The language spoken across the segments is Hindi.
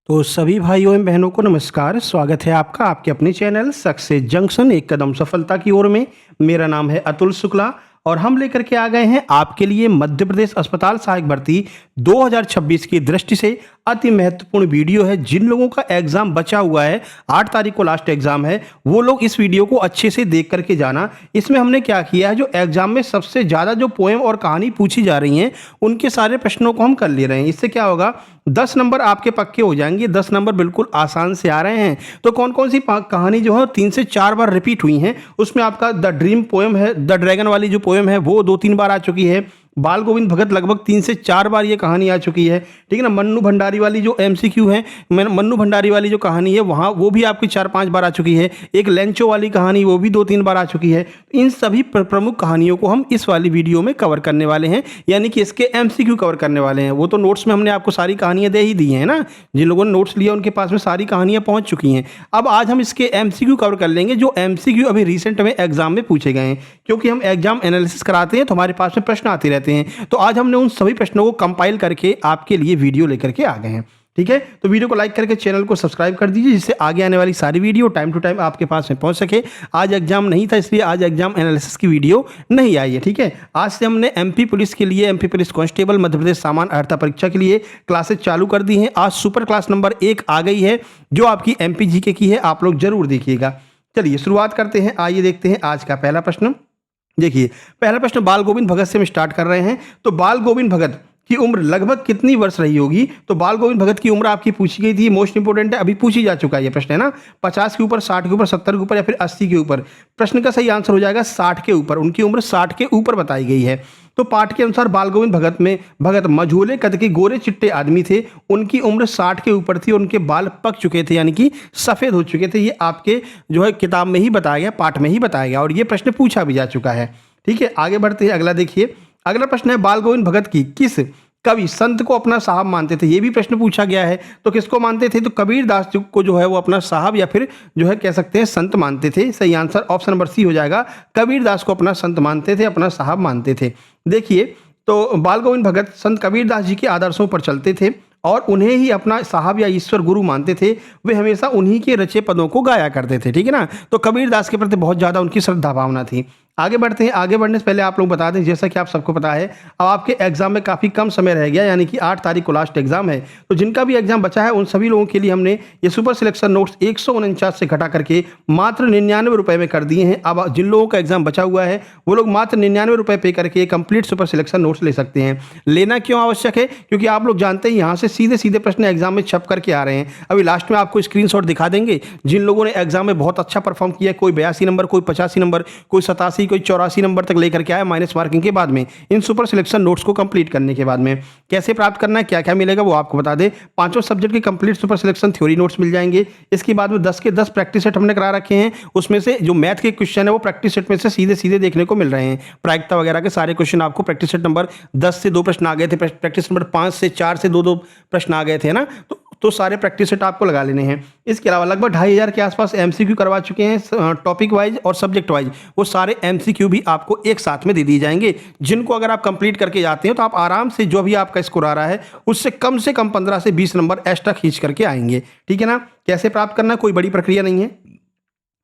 तो सभी भाइयों एवं बहनों को नमस्कार। स्वागत है आपका आपके अपने चैनल सक्सेस जंक्शन एक कदम सफलता की ओर में। मेरा नाम है अतुल शुक्ला और हम लेकर के आ गए हैं आपके लिए मध्य प्रदेश अस्पताल सहायक भर्ती 2026 की दृष्टि से अति महत्वपूर्ण वीडियो है। जिन लोगों का एग्जाम बचा हुआ है, 8 तारीख को लास्ट एग्जाम है, वो लोग इस वीडियो को अच्छे से देख करके जाना। इसमें हमने क्या किया है, जो एग्जाम में सबसे ज़्यादा जो पोएम और कहानी पूछी जा रही हैं उनके सारे प्रश्नों को हम कर ले रहे हैं। इससे क्या होगा, 10 नंबर आपके पक्के हो जाएंगे। 10 नंबर बिल्कुल आसान से आ रहे हैं। तो कौन कौन सी कहानी जो है 3 से 4 बार रिपीट हुई हैं, उसमें आपका द ड्रीम पोएम है, द ड्रैगन वाली जो पोएम है वो 2-3 बार आ चुकी है। बाल गोविंद भगत लगभग 3 से 4 बार ये कहानी आ चुकी है, ठीक है ना। मन्नू भंडारी वाली जो एमसीक्यू है, मन्नू भंडारी वाली जो कहानी है वहाँ वो भी आपकी 4-5 बार आ चुकी है। एक लेंचो वाली कहानी वो भी 2-3 बार आ चुकी है। इन सभी प्रमुख कहानियों को हम इस वाली वीडियो में कवर करने वाले हैं, यानी कि इसके एमसीक्यू कवर करने वाले हैं। वो तो नोट्स में हमने आपको सारी कहानियां दे ही दी हैं ना, जिन लोगों ने नोट्स लिया उनके पास में सारी कहानियां पहुंच चुकी हैं। अब आज हम इसके एमसीक्यू कवर कर लेंगे, जो एमसीक्यू अभी रिसेंट में एग्जाम में पूछे गए हैं। क्योंकि हम एग्जाम एनालिसिस कराते हैं तो हमारे पास में प्रश्न आते रहते हैं। तो आज हमने उन सभी प्रश्नों को कंपाइल करके आपके लिए वीडियो लेकर के आ गए हैं, ठीक है। तो वीडियो को लाइक करके चैनल को सब्सक्राइब कर दीजिए, जिससे आगे आने वाली सारी वीडियो टाइम टू टाइम आपके पास में पहुंच सके। आज एग्जाम नहीं था, इसलिए आज एग्जाम एनालिसिस की वीडियो नहीं आई है, ठीक है। आज से हमने एमपी पुलिस के लिए, MP police constable, Madhya Pradesh सामान्य अर्हता परीक्षा के लिए क्लासेस चालू कर दी हैं। आज सुपर क्लास नंबर 1 आ गई है, जो आपकी एमपी जीके की है। आप लोग जरूर देखिएगा। चलिए शुरुआत करते हैं। आइए देखते हैं आज का पहला प्रश्न। देखिए, पहला प्रश्न बाल गोविंद भगत से हम स्टार्ट कर रहे हैं। तो बाल गोविंद भगत की उम्र लगभग कितनी वर्ष रही होगी? तो बाल गोविंद भगत की उम्र आपकी पूछी गई थी, मोस्ट इंपोर्टेंट है, अभी पूछी जा चुका है ये प्रश्न, है ना। 50 के ऊपर, 60 के ऊपर, 70 के ऊपर या फिर 80 के ऊपर? प्रश्न का सही आंसर हो जाएगा 60 के ऊपर। उनकी उम्र 60 के ऊपर बताई गई है। तो पाठ के अनुसार बाल गोविंद भगत मझोले कद के गोरे चिट्टे आदमी थे। उनकी उम्र 60 के ऊपर थी। उनके बाल पक चुके थे, यानी कि सफ़ेद हो चुके थे। ये आपके जो है किताब में ही बताया गया, पाठ में ही बताया गया, और ये प्रश्न पूछा भी जा चुका है, ठीक है। आगे बढ़ते हैं। अगला देखिए, अगला प्रश्न है बाल गोविंद भगत की किस कवि संत को अपना साहब मानते थे? ये भी प्रश्न पूछा गया है। तो किसको मानते थे? तो कबीर दास को जो है वो अपना साहब या फिर जो है कह सकते हैं संत मानते थे। सही आंसर ऑप्शन नंबर सी हो जाएगा। कबीर दास को अपना संत मानते थे, अपना साहब मानते थे। देखिए, तो बाल गोविंद भगत संत कबीर दास जी के आदर्शों पर चलते थे और उन्हें ही अपना साहब या ईश्वर गुरु मानते थे। वे हमेशा उन्हीं के रचे पदों को गाया करते थे, ठीक है ना। तो कबीर दास के प्रति बहुत ज़्यादा उनकी श्रद्धा भावना थी। आगे बढ़ते हैं। आगे बढ़ने से पहले आप लोग बता दें, जैसा कि आप सबको पता है, अब आपके एग्जाम में काफ़ी कम समय रह गया, यानी कि 8 तारीख को लास्ट एग्जाम है। तो जिनका भी एग्जाम बचा है उन सभी लोगों के लिए हमने ये सुपर सिलेक्शन नोट्स 149 से घटा करके मात्र 99 रुपये में कर दिए हैं। अब जिन लोगों का एग्जाम बचा हुआ है वो लोग मात्र 99 रुपये पे करके कंप्लीट सुपर सिलेक्शन नोट्स ले सकते हैं। लेना क्यों आवश्यक है? क्योंकि आप लोग जानते हैं यहाँ से सीधे सीधे प्रश्न एग्जाम में छप करके आ रहे हैं। अभी लास्ट में आपको स्क्रीनशॉट दिखा देंगे। जिन लोगों ने एग्जाम में बहुत अच्छा परफॉर्म किया, कोई 82 नंबर, कोई 85 नंबर, कोई 87, कोई 84 नंबर तक लेकर के आया माइनस मार्किंग के बाद में, इन सुपर सिलेक्शन नोट्स को कंप्लीट करने के बाद में। कैसे प्राप्त करना है, क्या क्या मिलेगा, वो आपको बता दें। पांचों सब्जेक्ट के complete super selection theory notes मिल जाएंगे। इसके बाद में 10 के 10 प्रैक्टिस सेट हमने करा रखे हैं। उसमें से जो मैथ के क्वेश्चन है वो प्रैक्टिस सेट में से सीधे सीधे देखने को मिल रहे हैं। प्रायिकता वगैरह के सारे क्वेश्चन आपको प्रैक्टिस सेट नंबर 10 से 2 प्रश्न आ गए थे, प्रैक्टिस नंबर 5 से 4 से 2 प्रश्न आ गए थे ना। तो सारे प्रैक्टिस सेट आपको लगा लेने हैं। इसके अलावा लगभग 2500 के आसपास एमसीक्यू करवा चुके हैं, टॉपिक वाइज और सब्जेक्ट वाइज। वो सारे एमसीक्यू भी आपको एक साथ में दे दिए जाएंगे, जिनको अगर आप कंप्लीट करके जाते हैं तो आप आराम से जो भी आपका स्कोर आ रहा है उससे कम 15 से 20 नंबर एक्स्ट्रा खींच करके आएंगे, ठीक है ना। कैसे प्राप्त करना है, कोई बड़ी प्रक्रिया नहीं है,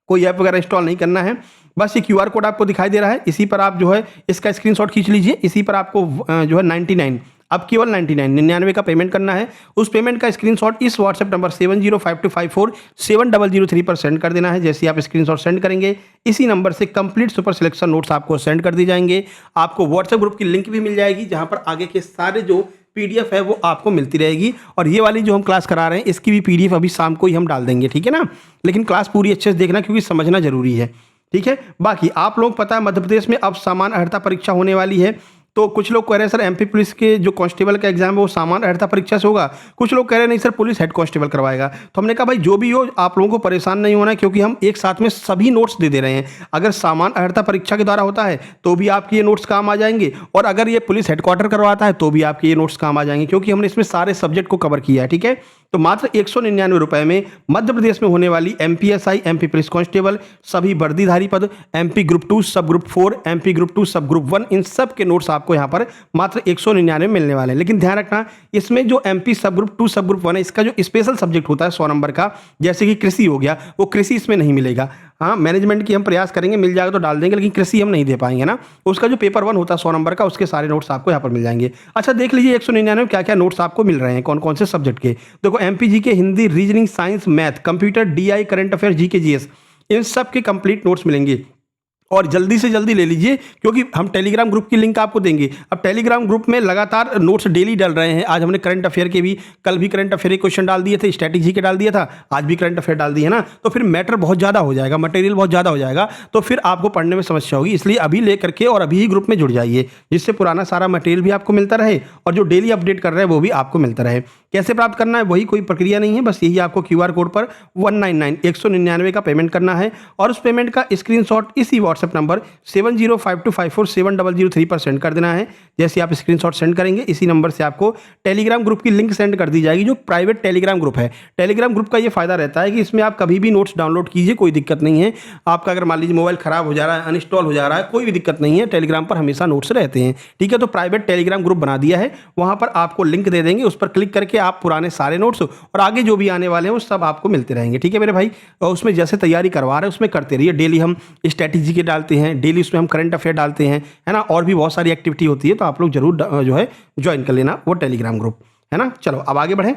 कोई ऐप वगैरह इंस्टॉल नहीं करना है। बस ये क्यूआर कोड आपको दिखाई दे रहा है, इसी पर आप जो है इसका स्क्रीनशॉट खींच लीजिए। इसी पर आपको जो है 99, अब केवल 99 का पेमेंट करना है। उस पेमेंट का स्क्रीनशॉट इस व्हाट्सएप नंबर 7052547003 पर सेंड कर देना है। जैसे आप स्क्रीनशॉट सेंड करेंगे, इसी नंबर से कंप्लीट सुपर सिलेक्शन नोट्स आपको सेंड कर दी जाएंगे। आपको व्हाट्सएप ग्रुप की लिंक भी मिल जाएगी, जहां पर आगे के सारे जो पीडीएफ है वो आपको मिलती रहेगी। और ये वाली जो हम क्लास करा रहे हैं इसकी भी पीडीएफ अभी शाम को ही हम डाल देंगे, ठीक है ना। लेकिन क्लास पूरी अच्छे से देखना, क्योंकि समझना जरूरी है, ठीक है। बाकी आप लोग पता है मध्य प्रदेश में अब सामान्य अर्हता परीक्षा होने वाली है। तो कुछ लोग कह रहे हैं सर एमपी पुलिस के जो कांस्टेबल का एग्जाम है वो सामान्य अर्हता परीक्षा से होगा। कुछ लोग कह रहे हैं नहीं सर पुलिस हेड कांस्टेबल करवाएगा। तो हमने कहा भाई जो भी हो, आप लोगों को परेशान नहीं होना है, क्योंकि हम एक साथ में सभी नोट्स दे रहे हैं। अगर सामान्य अर्हता परीक्षा के द्वारा होता है तो भी आपके ये नोट्स काम आ जाएंगे, और अगर ये पुलिस हेडक्वार्टर करवाता है तो भी आपके ये नोट्स काम आ जाएंगे, क्योंकि हमने इसमें सारे सब्जेक्ट को कवर किया है, ठीक है। तो मात्र 199 रुपए में मध्य प्रदेश में होने वाली एमपीएसआई, एमपी पुलिस कांस्टेबल, सभी वर्दीधारी पद, एमपी ग्रुप 2 सब ग्रुप 4, एमपी ग्रुप 2 सब ग्रुप 1, इन सब के नोट्स आपको यहाँ पर मात्र 199 में मिलने वाले हैं। लेकिन ध्यान रखना, इसमें जो एमपी सब ग्रुप 2 सब ग्रुप 1 है, इसका जो स्पेशल सब्जेक्ट होता है 100 नंबर का, जैसे कि कृषि हो गया, वो कृषि इसमें नहीं मिलेगा। हाँ, मैनेजमेंट की हम प्रयास करेंगे, मिल जाएगा तो डाल देंगे, लेकिन कृषि हम नहीं दे पाएंगे ना। उसका जो पेपर 1 होता है 100 नंबर का, उसके सारे नोट्स आपको यहाँ पर मिल जाएंगे। अच्छा, देख लीजिए 199 में क्या क्या नोट्स आपको मिल रहे हैं, कौन कौन से सब्जेक्ट के। देखो, एमपी के Hindi, reasoning, science, math, computer, DI, current affair, GK, GS, इन सब के कंप्लीट नोट्स मिलेंगे। और जल्दी से जल्दी ले लीजिए, क्योंकि हम टेलीग्राम ग्रुप की लिंक आपको देंगे। अब टेलीग्राम ग्रुप में लगातार नोट्स डेली डल रहे हैं। आज हमने करंट अफेयर के भी, कल भी करंट अफेयर के क्वेश्चन डाल दिए थे, स्ट्रैटेजी के डाल दिया था, आज भी करंट अफेयर डाल दिए है ना। तो फिर मैटर बहुत ज़्यादा हो जाएगा, मटेरियल बहुत ज़्यादा हो जाएगा, तो फिर आपको पढ़ने में समस्या होगी। इसलिए अभी ले करके और अभी ही ग्रुप में जुड़ जाइए, जिससे पुराना सारा मटेरियल भी आपको मिलता रहे और जो डेली अपडेट कर रहे हैं वो भी आपको मिलता रहे। कैसे प्राप्त करना है, वही कोई प्रक्रिया नहीं है, बस यही आपको क्यूआर कोड पर 199 का पेमेंट करना है और उस पेमेंट का स्क्रीनशॉट इसी व्हाट्सएप नंबर 7052547003 पर सेंड कर देना है। जैसे आप स्क्रीनशॉट सेंड करेंगे, इसी नंबर से आपको टेलीग्राम ग्रुप की लिंक सेंड कर दी जाएगी, जो प्राइवेट टेलीग्राम ग्रुप है। टेलीग्राम ग्रुप का ये फायदा रहता है कि इसमें आप कभी भी नोट्स डाउनलोड कीजिए, कोई दिक्कत नहीं है। आपका अगर मान लीजिए मोबाइल खराब हो जा रहा है, अनइंस्टॉल हो जा रहा है, कोई भी दिक्कत नहीं है, टेलीग्राम पर हमेशा नोट्स रहते हैं। ठीक है, तो प्राइवेट टेलीग्राम ग्रुप बना दिया है, वहां पर आपको लिंक दे देंगे, उस पर क्लिक करके आप पुराने सारे नोट्स और आगे जो भी आने वाले हैं वो सब आपको मिलते रहेंगे। ठीक है मेरे भाई, और उसमें जैसे तैयारी करवा रहे हैं उसमें करते रहिए। डेली हम स्ट्रैटेजी के डालते हैं, डेली उसमें हम करंट अफेयर डालते हैं, है ना, और भी बहुत सारी एक्टिविटी होती है, तो आप लोग जरूर जो है ज्वाइन कर लेना वो टेलीग्राम ग्रुप, है ना। चलो अब आगे बढ़ें।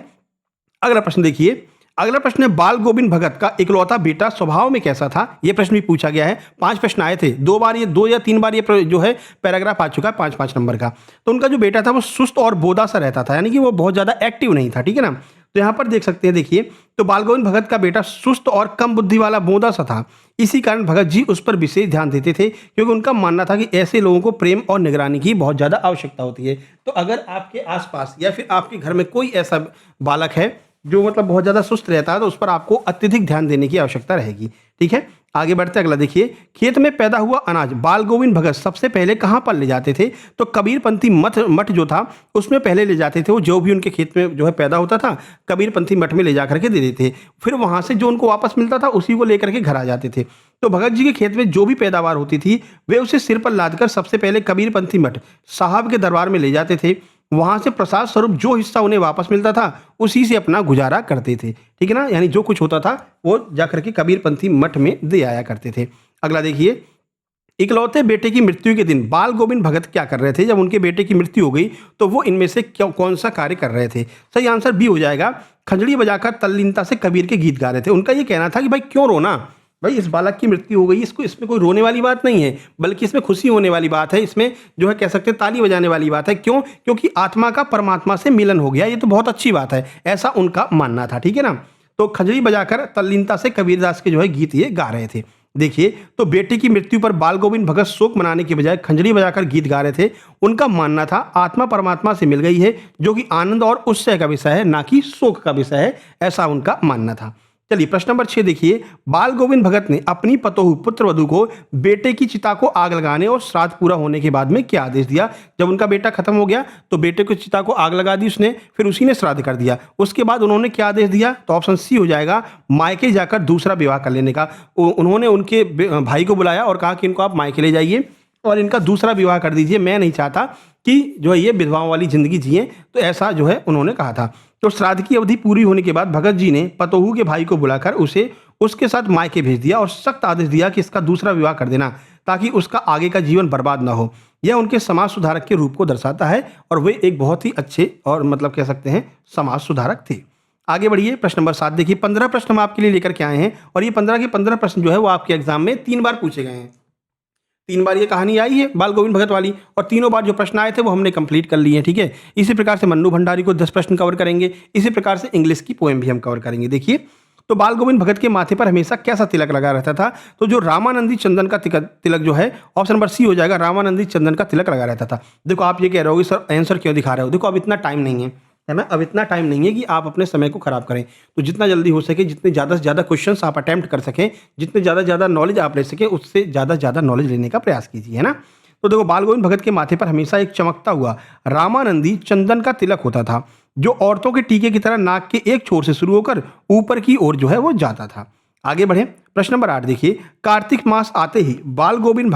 अगला प्रश्न देखिए, अगला प्रश्न है, बाल गोविंद भगत का इकलौता बेटा स्वभाव में कैसा था। यह प्रश्न भी पूछा गया है। 5 प्रश्न आए थे, 2 या 3 बार ये जो है पैराग्राफ आ चुका है 5-5 नंबर का। तो उनका जो बेटा था वो सुस्त और बोदा सा रहता था, यानी कि वो बहुत ज्यादा एक्टिव नहीं था। ठीक है ना, तो यहां पर देख सकते हैं, देखिए, तो बाल गोविंद भगत का बेटा सुस्त और कम बुद्धि वाला बोदा सा था। इसी कारण भगत जी उस पर विशेष ध्यान देते थे, क्योंकि उनका मानना था कि ऐसे लोगों को प्रेम और निगरानी की बहुत ज्यादा आवश्यकता होती है। तो अगर आपके आसपास या फिर आपके घर में कोई ऐसा बालक है जो मतलब बहुत ज़्यादा सुस्त रहता है, तो उस पर आपको अत्यधिक ध्यान देने की आवश्यकता रहेगी। ठीक है, आगे बढ़ते अगला देखिए, खेत में पैदा हुआ अनाज बाल गोविंद भगत सबसे पहले कहाँ पर ले जाते थे। तो कबीरपंथी मठ जो था उसमें पहले ले जाते थे। वो जो भी उनके खेत में जो है पैदा होता था, कबीरपंथी मठ में ले जा करके दे देते, फिर वहां से जो उनको वापस मिलता था उसी को लेकर के घर आ जाते थे। तो भगत जी के खेत में जो भी पैदावार होती थी वे उसे सिर पर लादकर सबसे पहले कबीरपंथी मठ साहब के दरबार में ले जाते थे। वहां से प्रसाद स्वरूप जो हिस्सा उन्हें वापस मिलता था उसी से अपना गुजारा करते थे। ठीक है ना, यानी जो कुछ होता था वो जाकर के कबीरपंथी मठ में दे आया करते थे। अगला देखिए, इकलौते बेटे की मृत्यु के दिन बाल गोविंद भगत क्या कर रहे थे। जब उनके बेटे की मृत्यु हो गई तो वो इनमें से कौन सा कार्य कर रहे थे। सही आंसर बी हो जाएगा, खंजड़ी बजाकर तल्लीनता से कबीर के गीत गा रहे थे। उनका ये कहना था कि भाई क्यों रोना, भाई इस बालक की मृत्यु हो गई, इसमें कोई रोने वाली बात नहीं है, बल्कि इसमें खुशी होने वाली बात है, इसमें जो है कह सकते हैं ताली बजाने वाली बात है। क्यों? क्योंकि आत्मा का परमात्मा से मिलन हो गया, ये तो बहुत अच्छी बात है, ऐसा उनका मानना था। ठीक है ना, तो खंजरी बजाकर तल्लीनता से कबीरदास के जो है गीत ये गा रहे थे। देखिए, तो बेटे की मृत्यु पर बाल गोविंद भगत शोक मनाने के बजाय खंजरी बजाकर गीत गा रहे थे। उनका मानना था आत्मा परमात्मा से मिल गई है, जो कि आनंद और उत्सव का विषय है, ना कि शोक का विषय है, ऐसा उनका मानना था। चलिए प्रश्न नंबर 6 देखिए, बाल गोविंद भगत ने अपनी पतोहू पुत्रवधू को बेटे की चिता को आग लगाने और श्राद्ध पूरा होने के बाद में क्या आदेश दिया। जब उनका बेटा खत्म हो गया तो बेटे को चिता को आग लगा दी उसने, फिर उसी ने श्राद्ध कर दिया। उसके बाद उन्होंने क्या आदेश दिया, तो ऑप्शन सी हो जाएगा, मायके जाकर दूसरा विवाह कर लेने का। उन्होंने उनके भाई को बुलाया और कहा कि इनको आप मायके ले जाइए और इनका दूसरा विवाह कर दीजिए, मैं नहीं चाहता कि जो है ये विधवाओं वाली जिंदगी जिए, तो ऐसा जो है उन्होंने कहा था। तो श्राद्ध की अवधि पूरी होने के बाद भगत जी ने पतोहू के भाई को बुलाकर उसे उसके साथ मायके भेज दिया और सख्त आदेश दिया कि इसका दूसरा विवाह कर देना, ताकि उसका आगे का जीवन बर्बाद ना हो। यह उनके समाज सुधारक के रूप को दर्शाता है और वे एक बहुत ही अच्छे और मतलब कह सकते हैं समाज सुधारक थे। आगे बढ़िए, प्रश्न नंबर 7 देखिए, 15 प्रश्न हम आपके लिए लेकर के आए हैं और ये 15 के 15 प्रश्न जो है वो आपके एग्जाम में 3 बार पूछे गए हैं। 3 बार ये कहानी आई है बाल गोविंद भगत वाली, और तीनों बार जो प्रश्न आए थे वो हमने कंप्लीट कर लिए हैं। ठीक है, इसी प्रकार से मन्नू भंडारी को 10 प्रश्न कवर करेंगे, इसी प्रकार से इंग्लिश की पोएम भी हम कवर करेंगे। देखिए, तो बाल गोविंद भगत के माथे पर हमेशा कैसा तिलक लगा रहता था, तो जो रामानंदी चंदन का तिलक जो है, ऑप्शन नंबर सी हो जाएगा, रामानंदी चंदन का तिलक लगा रहता था। देखो आप ये कह रहे हो सर आंसर क्यों दिखा रहे हो, देखो अब इतना टाइम नहीं है ना, अब इतना टाइम नहीं है कि आप अपने समय को खराब करें। तो जितना जल्दी हो सके, जितने ज़्यादा से ज़्यादा क्वेश्चंस आप अटेम्प्ट कर सकें, जितने ज़्यादा से ज़्यादा नॉलेज आप ले सकें, उससे ज़्यादा नॉलेज लेने का प्रयास कीजिए, है ना। तो देखो, बाल गोविंद भगत के माथे पर हमेशा एक चमकता हुआ रामानंदी चंदन का तिलक होता था। जो औरतों के टीके की तरह नाक के एक छोर से शुरू होकर ऊपर की ओर जो है वो जाता था। आगे बढ़े, प्रश्न नंबर 8 देखिए, कार्तिक मास आते ही बाल गोविंद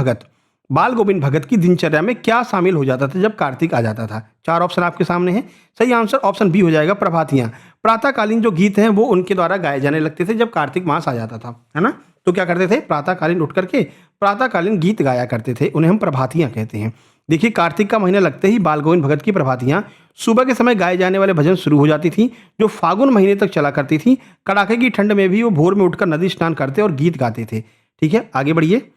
भगत की दिनचर्या में क्या शामिल हो जाता था जब कार्तिक आ जाता था? 4 ऑप्शन आपके सामने हैं। सही आंसर ऑप्शन बी हो जाएगा, प्रभातियां। प्रातःकालीन जो गीत हैं वो उनके द्वारा गाए जाने लगते थे जब कार्तिक मास आ जाता था, है ना? तो क्या करते थे, प्रातःकालीन उठ करके प्रातःकालीन गीत गाया करते थे, उन्हें हम प्रभातियां कहते हैं। देखिए, कार्तिक का महीना लगते ही बाल गोविंद भगत की प्रभातियां सुबह के समय गाए जाने वाले भजन शुरू हो जाती थी, जो फागुन महीने तक चला करती थी। कड़ाके की ठंड में भी वो भोर में उठकर नदी स्नान करते और गीत गाते थे। ठीक है, आगे बढ़िए।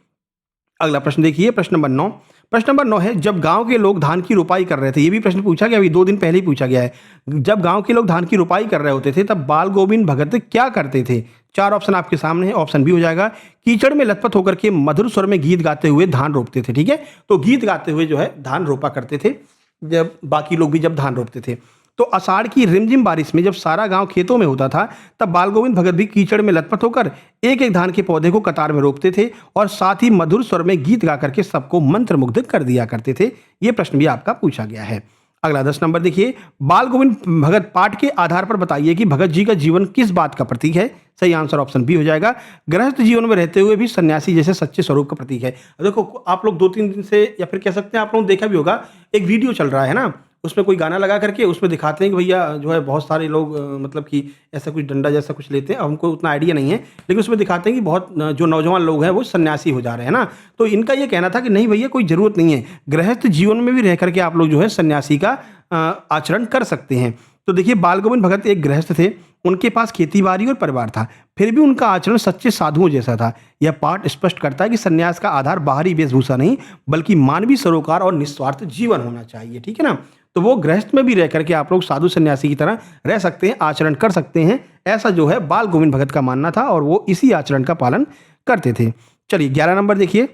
अगला प्रश्न देखिए, प्रश्न नंबर 9। प्रश्न नंबर 9 है, जब गांव के लोग धान की रोपाई कर रहे थे, ये भी प्रश्न पूछा गया, अभी 2 दिन पहले ही पूछा गया है। जब गांव के लोग धान की रोपाई कर रहे होते थे तब बाल गोविंद भगत क्या करते थे? 4 ऑप्शन आपके सामने है। ऑप्शन बी हो जाएगा, कीचड़ में लथपथ होकर के मधुर स्वर में गीत गाते हुए धान रोपते थे। ठीक है, तो गीत गाते हुए जो है धान रोपा करते थे, जब बाकी लोग भी जब धान रोपते थे। तो आषाढ़ की रिमझिम बारिश में जब सारा गांव खेतों में होता था, तब बाल गोविंद भगत भी कीचड़ में लथपथ होकर एक एक धान के पौधे को कतार में रोपते थे और साथ ही मधुर स्वर में गीत गा करके सबको मंत्रमुग्ध कर दिया करते थे। ये प्रश्न भी आपका पूछा गया है। अगला 10 नंबर देखिए, बाल गोविंद भगत पाठ के आधार पर बताइए कि भगत जी का जीवन किस बात का प्रतीक है? सही आंसर ऑप्शन बी हो जाएगा, गृहस्थ जीवन में रहते हुए भी सन्यासी जैसे सच्चे स्वरूप का प्रतीक है। देखो, आप लोग 2-3 दिन से, या फिर कह सकते हैं आप लोगों ने देखा भी होगा, एक वीडियो चल रहा है ना, उसमें कोई गाना लगा करके उसमें दिखाते हैं कि भैया जो है बहुत सारे लोग मतलब कि ऐसा कुछ डंडा जैसा कुछ लेते हैं। हमको उतना आइडिया नहीं है, लेकिन उसमें दिखाते हैं कि बहुत जो नौजवान लोग हैं वो सन्यासी हो जा रहे हैं ना। तो इनका ये कहना था कि नहीं भैया, कोई ज़रूरत नहीं है, गृहस्थ जीवन में भी रह करके आप लोग जो है सन्यासी का आचरण कर सकते हैं। तो देखिए, बाल गोविंद भगत एक गृहस्थ थे, उनके पास खेती बाड़ी और परिवार था, फिर भी उनका आचरण सच्चे साधुओं जैसा था। यह पाठ स्पष्ट करता है कि सन्यास का आधार बाहरी वेशभूषा नहीं, बल्कि मानवीय सरोकार और निस्वार्थ जीवन होना चाहिए। ठीक है ना? तो वो गृहस्थ में भी रह करके आप लोग साधु सन्यासी की तरह रह सकते हैं, आचरण कर सकते हैं, ऐसा जो है बाल गोविंद भगत का मानना था और वो इसी आचरण का पालन करते थे। चलिए 11 नंबर देखिए,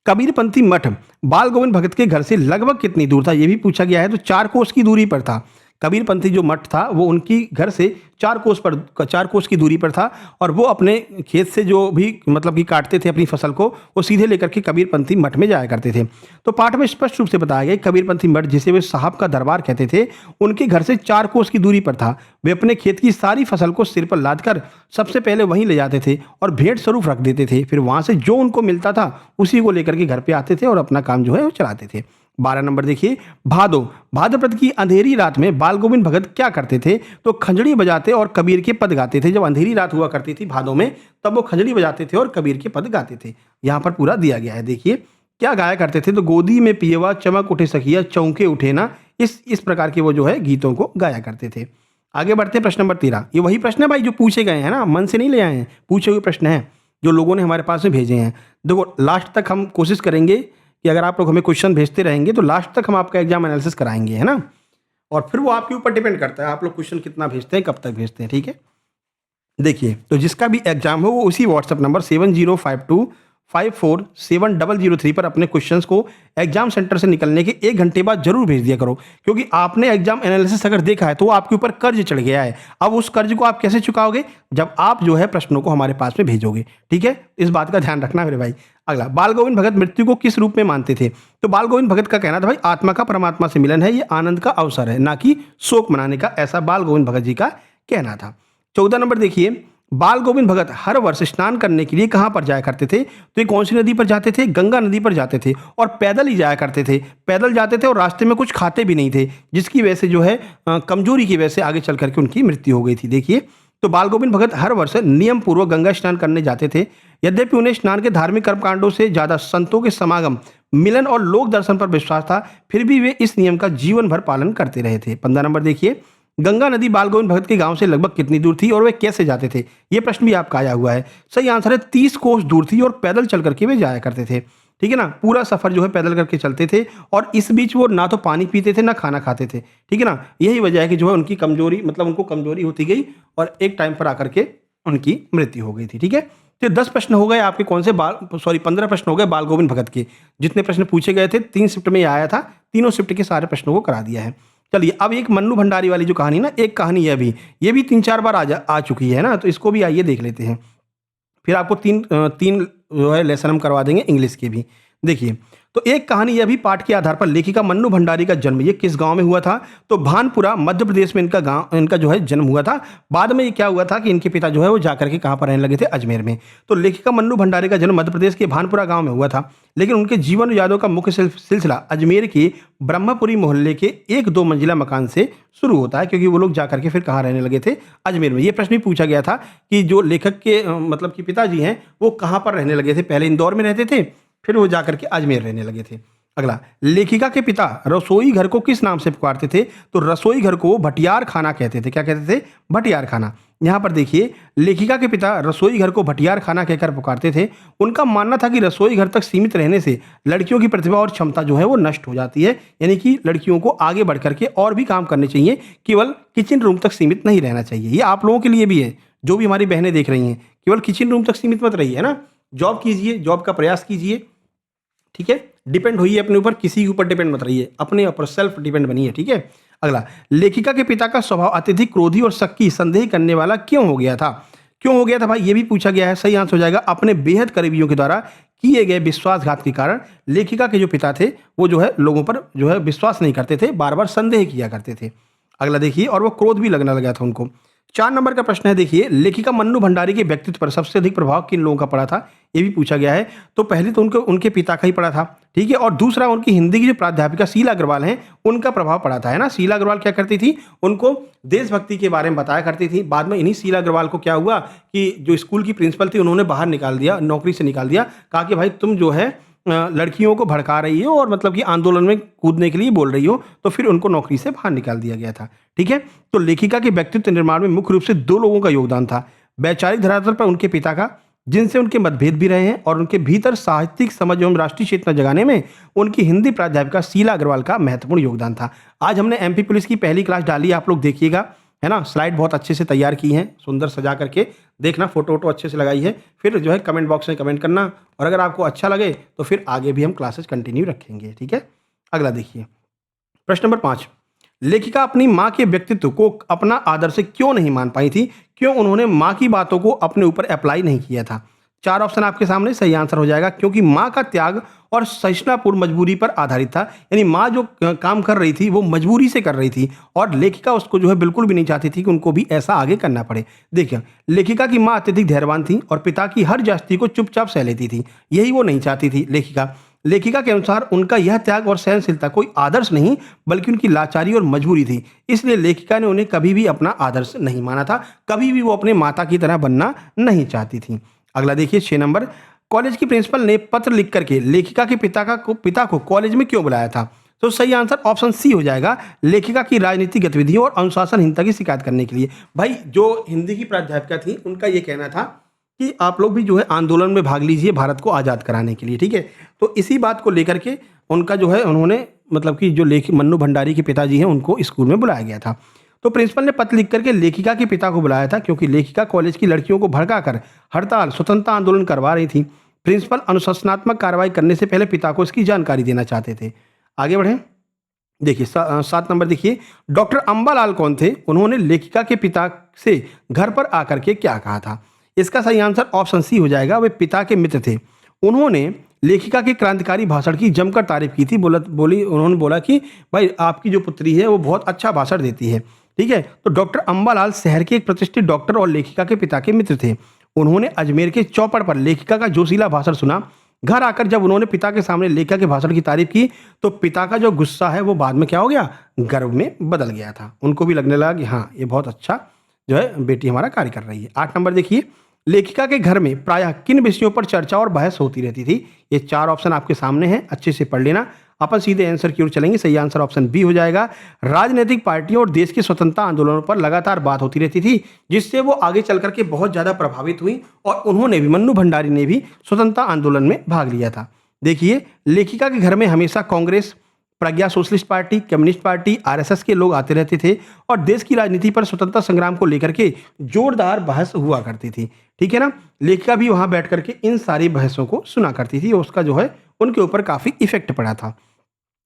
कबीरपंथी मठ बाल गोविंद भगत के घर से लगभग कितनी दूर था? ये भी पूछा गया है। तो 4 कोस की दूरी पर था। कबीरपंथी जो मठ था वो उनकी घर से 4 कोस की दूरी पर था, और वो अपने खेत से जो भी मतलब कि काटते थे अपनी फसल को, वो सीधे लेकर के कबीरपंथी मठ में जाया करते थे। तो पाठ में स्पष्ट रूप से बताया गया, कबीरपंथी मठ जिसे वे साहब का दरबार कहते थे, उनके घर से 4 कोस की दूरी पर था। वे अपने खेत की सारी फसल को सिर पर लाद कर सबसे पहले वहीं ले जाते थे और भेंट स्वरूप रख देते थे। फिर वहां से जो उनको मिलता था उसी को लेकर के घर पे आते थे और अपना काम जो है वो चलाते थे। 12 नंबर देखिए, भाद्रपद की अंधेरी रात में बाल गोविंद भगत क्या करते थे? तो खंजड़ी बजाते और कबीर के पद गाते थे। जब अंधेरी रात हुआ करती थी भादों में, तब वो खंजड़ी बजाते थे और कबीर के पद गाते थे। यहाँ पर पूरा दिया गया है, देखिए क्या गाया करते थे। तो गोदी में पियवा चमक उठे सखिया चौंके उठे ना, इस प्रकार के वो जो है गीतों को गाया करते थे। आगे बढ़ते प्रश्न नंबर 13। ये वही प्रश्न है भाई जो पूछे गए हैं ना, मन से नहीं ले आए हैं, पूछे हुए प्रश्न हैं जो लोगों ने हमारे पास में भेजे हैं। देखो, लास्ट तक हम कोशिश करेंगे कि अगर आप लोग हमें क्वेश्चन भेजते रहेंगे तो लास्ट तक हम आपका एग्जाम एनालिसिस कराएंगे, है ना? और फिर वो आपके ऊपर डिपेंड करता है, आप लोग क्वेश्चन कितना भेजते हैं, कब तक भेजते हैं। ठीक है, देखिए, तो जिसका भी एग्जाम हो वो उसी व्हाट्सएप नंबर 7052547003 पर अपने क्वेश्चंस को एग्जाम सेंटर से निकलने के 1 घंटे बाद जरूर भेज दिया करो, क्योंकि आपने एग्जाम एनालिसिस अगर देखा है तो वो आपके ऊपर कर्ज चढ़ गया है। अब उस कर्ज को आप कैसे चुकाओगे? जब आप जो है प्रश्नों को हमारे पास में भेजोगे। ठीक है, इस बात का ध्यान रखना मेरे भाई। अगला, बाल गोविंद भगत मृत्यु को किस रूप में मानते थे? तो बाल गोविंद भगत का कहना था भाई, आत्मा का परमात्मा से मिलन है, ये आनंद का अवसर है, ना कि शोक मनाने का, ऐसा बाल गोविंद भगत जी का कहना था। 14 नंबर देखिए, बाल गोविंद भगत हर वर्ष स्नान करने के लिए कहां पर जाया करते थे? तो ये कौन सी नदी पर जाते थे? गंगा नदी पर जाते थे, और पैदल ही जाया करते थे। पैदल जाते थे और रास्ते में कुछ खाते भी नहीं थे, जिसकी वजह से जो है कमजोरी की वजह से आगे चल करके उनकी मृत्यु हो गई थी। देखिए, तो बाल गोविंद भगत हर वर्ष नियम पूर्वक गंगा स्नान करने जाते थे। यद्यपि उन्हें स्नान के धार्मिक कर्मकांडों से ज्यादा संतों के समागम, मिलन और लोक दर्शन पर विश्वास था, फिर भी वे इस नियम का जीवन भर पालन करते रहे थे। 15 नंबर देखिए, गंगा नदी बाल गोविंद भगत के गांव से लगभग कितनी दूर थी और वे कैसे जाते थे? ये प्रश्न भी आपका आया हुआ है। सही आंसर है 30 कोस दूर थी और पैदल चल करके वे जाया करते थे। ठीक है ना, पूरा सफर जो है पैदल करके चलते थे, और इस बीच वो ना तो पानी पीते थे ना खाना खाते थे। ठीक है ना, यही वजह है कि जो है उनकी कमजोरी, मतलब उनको कमजोरी होती गई और एक टाइम पर आकर के उनकी मृत्यु हो गई थी। ठीक है, तो 10 प्रश्न हो गए आपके, कौन से 15 प्रश्न हो गए बाल गोविंद भगत के। जितने प्रश्न पूछे गए थे 3 शिफ्ट में ये आया था, तीनों शिफ्ट के सारे प्रश्नों को करा दिया है। चलिए, अब एक मन्नू भंडारी वाली जो कहानी ना, एक कहानी है अभी, ये भी 3-4 बार आ चुकी है ना, तो इसको भी आइए देख लेते हैं। फिर आपको तीन जो है लेसन हम करवा देंगे इंग्लिश के भी। देखिए, तो एक कहानी यह भी पाठ के आधार पर लेखिका मन्नू भंडारी का जन्म ये किस गांव में हुआ था? तो भानपुरा मध्य प्रदेश में इनका जो है जन्म हुआ था। बाद में ये क्या हुआ था कि इनके पिता जो है वो जाकर के कहाँ पर रहने लगे थे? अजमेर में। तो लेखिका मन्नू भंडारी का जन्म मध्य प्रदेश के भानपुरा गांव में हुआ था, लेकिन उनके जीवन यादों का मुख्य सिलसिला अजमेर के ब्रह्मपुरी मोहल्ले के एक 2 मंजिला मकान से शुरू होता है, क्योंकि वो लोग जाकर के फिर कहाँ रहने लगे थे? अजमेर में। ये प्रश्न भी पूछा गया था कि जो लेखक के मतलब कि पिताजी हैं वो कहाँ पर रहने लगे थे? पहले इंदौर में रहते थे, फिर वो जाकर के अजमेर रहने लगे थे। अगला, लेखिका के पिता रसोई घर को किस नाम से पुकारते थे? तो रसोई घर को वो भटियार खाना कहते थे। क्या कहते थे? भटियार खाना। यहाँ पर देखिए, लेखिका के पिता रसोई घर को भटियार खाना कहकर पुकारते थे। उनका मानना था कि रसोई घर तक सीमित रहने से लड़कियों की प्रतिभा और क्षमता जो है वो नष्ट हो जाती है, यानी कि लड़कियों को आगे बढ़ करके और भी काम करने चाहिए, केवल किचन रूम तक सीमित नहीं रहना चाहिए। ये आप लोगों के लिए भी है, जो भी हमारी बहनें देख रही हैं, केवल किचन रूम तक सीमित मत रहिए, है ना। जॉब कीजिए, जॉब का प्रयास कीजिए, ठीक है। डिपेंड होइए अपने ऊपर, किसी के ऊपर डिपेंड मत रहिए, अपने ऊपर सेल्फ डिपेंड बनिए, ठीक है। अगला, लेखिका के पिता का स्वभाव अत्यधिक क्रोधी और शक्की संदेह करने वाला क्यों हो गया था? क्यों हो गया था भाई? ये भी पूछा गया है। सही आंसर हो जाएगा अपने बेहद करीबियों के द्वारा किए गए विश्वासघात के कारण लेखिका के जो पिता थे वो जो है लोगों पर जो है विश्वास नहीं करते थे, बार बार संदेह किया करते थे। अगला देखिए, और वो क्रोध भी लगने लगा था उनको। 4 नंबर का प्रश्न है, देखिए, लेखिका मन्नू भंडारी के व्यक्तित्व पर सबसे अधिक प्रभाव किन लोगों का पड़ा था? ये भी पूछा गया है। तो पहले तो उनके पिता का ही पड़ा था, ठीक है, और दूसरा उनकी हिंदी की जो प्राध्यापिका शीला अग्रवाल हैं उनका प्रभाव पड़ा था, है ना। शीला अग्रवाल क्या करती थी? उनको देशभक्ति के बारे में बताया करती थी। बाद में इन्हीं शीला अग्रवाल को क्या हुआ कि जो स्कूल की प्रिंसिपल थी उन्होंने बाहर निकाल दिया, नौकरी से निकाल दिया, कहा कि भाई तुम जो है लड़कियों को भड़का रही हो और मतलब कि आंदोलन में कूदने के लिए बोल रही हो, तो फिर उनको नौकरी से बाहर निकाल दिया गया था, ठीक है। तो लेखिका के व्यक्तित्व निर्माण में मुख्य रूप से 2 लोगों का योगदान था। वैचारिक धरातल पर उनके पिता का, जिनसे उनके मतभेद भी रहे हैं, और उनके भीतर साहित्यिक समझ एवं राष्ट्रीय चेतना जगाने में उनकी हिंदी प्राध्यापिका शीला अग्रवाल का महत्वपूर्ण योगदान था। आज हमने एमपी पुलिस की पहली क्लास डाली, आप लोग देखिएगा, है ना। स्लाइड बहुत अच्छे से तैयार की हैं, सुंदर सजा करके देखना, फोटो वोटो अच्छे से लगाई है। फिर जो है कमेंट बॉक्स में कमेंट करना, और अगर आपको अच्छा लगे तो फिर आगे भी हम क्लासेस कंटिन्यू रखेंगे, ठीक है। अगला देखिए, प्रश्न नंबर 5, लेखिका अपनी माँ के व्यक्तित्व को अपना आदर्श क्यों नहीं मान पाई थी? क्यों उन्होंने माँ की बातों को अपने ऊपर अप्लाई नहीं किया था? 4 ऑप्शन आपके सामने। सही आंसर हो जाएगा क्योंकि माँ का त्याग और सहिष्णुतापूर्ण मजबूरी पर आधारित था, यानी माँ जो काम कर रही थी वो मजबूरी से कर रही थी, और लेखिका उसको जो है बिल्कुल भी नहीं चाहती थी कि उनको भी ऐसा आगे करना पड़े। देखिए, लेखिका की माँ अत्यधिक धैर्यवान थी और पिता की हर जास्ती को चुपचाप सह लेती थी, यही वो नहीं चाहती थी लेखिका के अनुसार उनका यह त्याग और सहनशीलता कोई आदर्श नहीं बल्कि उनकी लाचारी और मजबूरी थी। इसलिए लेखिका ने उन्हें कभी भी अपना आदर्श नहीं माना था, कभी भी वो अपने माता की तरह बनना नहीं चाहती थी। अगला देखिए, 6 नंबर, कॉलेज की प्रिंसिपल ने पत्र लिख करके लेखिका के पिता को कॉलेज में क्यों बुलाया था? तो सही आंसर ऑप्शन सी हो जाएगा, लेखिका की राजनीतिक गतिविधियों और अनुशासनहीनता की शिकायत करने के लिए। भाई जो हिंदी की प्राध्यापिका थी उनका ये कहना था कि आप लोग भी जो है आंदोलन में भाग लीजिए भारत को आज़ाद कराने के लिए, ठीक है। तो इसी बात को लेकर के उनका जो है उन्होंने मतलब कि जो मन्नू भंडारी के पिताजी हैं उनको स्कूल में बुलाया गया था। तो प्रिंसिपल ने पत्र लिख करके लेखिका के पिता को बुलाया था क्योंकि लेखिका कॉलेज की लड़कियों को भड़काकर हड़ताल स्वतंत्रता आंदोलन करवा रही थी। प्रिंसिपल अनुशासनात्मक कार्रवाई करने से पहले पिता को इसकी जानकारी देना चाहते थे। आगे बढ़ें, देखिए 7 नंबर देखिए, डॉक्टर अंबालाल कौन थे? उन्होंने लेखिका के पिता से घर पर आकर के क्या कहा था? इसका सही आंसर ऑप्शन सी हो जाएगा, वे पिता के मित्र थे। उन्होंने लेखिका के क्रांतिकारी भाषण की जमकर तारीफ की थी। उन्होंने बोला कि भाई आपकी जो पुत्री है वो बहुत अच्छा भाषण देती है, ठीक है। तो डॉक्टर अंबालाल शहर के एक प्रतिष्ठित डॉक्टर और लेखिका के पिता के मित्र थे। उन्होंने अजमेर के चौपड़ पर लेखिका का जोशीला भाषण सुना। घर आकर जब उन्होंने पिता के सामने लेखिका के भाषण की तारीफ की तो पिता का जो गुस्सा है वो बाद में क्या हो गया? गर्व में बदल गया था। उनको भी लगने लगा कि हाँ ये बहुत अच्छा जो है बेटी हमारा कार्य कर रही है। 8 नंबर देखिए, लेखिका के घर में प्रायः किन विषयों पर चर्चा और बहस होती रहती थी? ये 4 ऑप्शन आपके सामने हैं, अच्छे से पढ़ लेना। अपन सीधे आंसर की ओर चलेंगे। सही आंसर ऑप्शन बी हो जाएगा। राजनीतिक पार्टियों और देश के स्वतंत्रता आंदोलनों पर लगातार बात होती रहती थी, जिससे वो आगे चल करके बहुत ज़्यादा प्रभावित हुई और उन्होंने भी, मन्नू भंडारी ने भी स्वतंत्रता आंदोलन में भाग लिया था। देखिए, लेखिका के घर में हमेशा Congress, Praja Socialist Party, Communist Party, RSS के लोग आते रहते थे और देश की राजनीति पर स्वतंत्रता संग्राम को लेकर के जोरदार बहस हुआ करती थी, ठीक है ना। लेखिका भी वहां बैठ करके इन सारी बहसों को सुना करती थी और उसका जो है उनके ऊपर काफी इफेक्ट पड़ा था।